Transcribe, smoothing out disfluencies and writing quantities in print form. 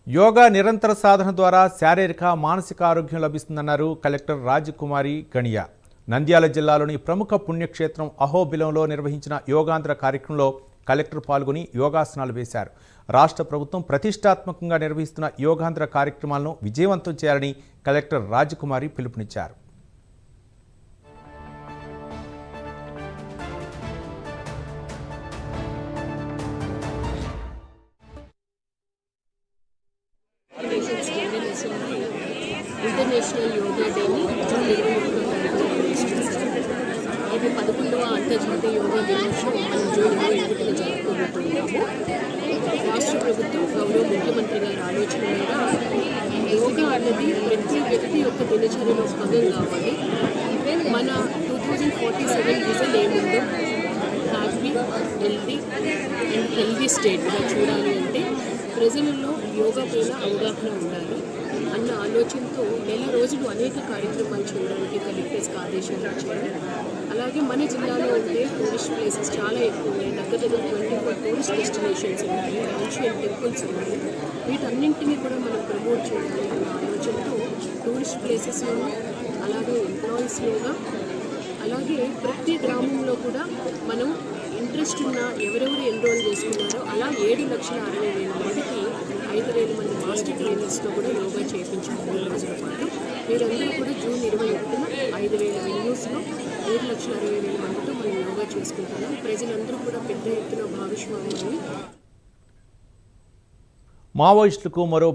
యోగా నిరంతర సాధన ద్వారా శారీరక మానసిక ఆరోగ్యం లభిస్తుందన్నారు కలెక్టర్ రాజకుమారి గణియా. నంద్యాల జిల్లాలోని ప్రముఖ పుణ్యక్షేత్రం అహోబిలంలో నిర్వహించిన యోగాంధ్ర కార్యక్రమంలో కలెక్టర్ పాల్గొని యోగాసనాలు వేశారు. రాష్ట్ర ప్రభుత్వం ప్రతిష్టాత్మకంగా నిర్వహిస్తున్న యోగాంధ్ర కార్యక్రమాలను విజయవంతం చేయాలని కలెక్టర్ రాజకుమారి పిలుపునిచ్చారు. ఇంటర్నేషనల్ యోగా డేని జూన్ 21 ఇది 11వ అంతర్జాతీయ యోగా దినోత్సవం మనం జూన్ 21 జరుపుకోబోతున్నాము. రాష్ట్ర ప్రభుత్వం గౌరవ ముఖ్యమంత్రి గారి ఆలోచన మీద యోగా అన్నది ప్రతి వ్యక్తి యొక్క దినచర్యలో భాగం కావాలి. మన 2047 విజన్ ఏముందో హ్యాపీ హెల్తీ స్టేట్గా చూడాలి అంటే ప్రజలలో యోగా పైన అవగాహన ఉండాలి అన్న ఆలోచనతో నెల రోజులు అనేక కార్యక్రమాలు చేయడానికి కలెక్టర్స్కి ఆదేశాలు ఇచ్చారు. అలాగే మన జిల్లాలో ఉండే టూరిస్ట్ ప్లేసెస్ చాలా ఎక్కువ ఉన్నాయి. దగ్గర 24 టూరిస్ట్ డెస్టినేషన్స్ ఉన్నాయి, ఏన్షియన్ టెంపుల్స్ ఉన్నాయి. వీటన్నింటినీ కూడా మనం ప్రమోట్ చేయాలి అన్న ఆలోచనతో టూరిస్ట్ ప్లేసెస్లోనూ అలాగే ఎంప్లాయీస్లోగా అలాగే ప్రతి గ్రామంలో కూడా మనం ఇంట్రెస్ట్ ఉన్న ఎవరెవరు ఎన్రోల్ చేసుకున్నారో అలా 7,60,000 మందికి 5,000 మంది మాస్టర్ ట్రైనర్స్తో కూడా యోగా చేయించారు 3 రోజుల పాటు. వీరందరూ కూడా జూన్ 21న 5,000 వెన్యూస్లో 7,60,000 మందితో మనం యోగా చేసుకుంటున్నాం. ప్రజలందరూ కూడా పెద్ద ఎత్తున భాగస్వామ్యాన్ని మావోయిస్టులకు మరో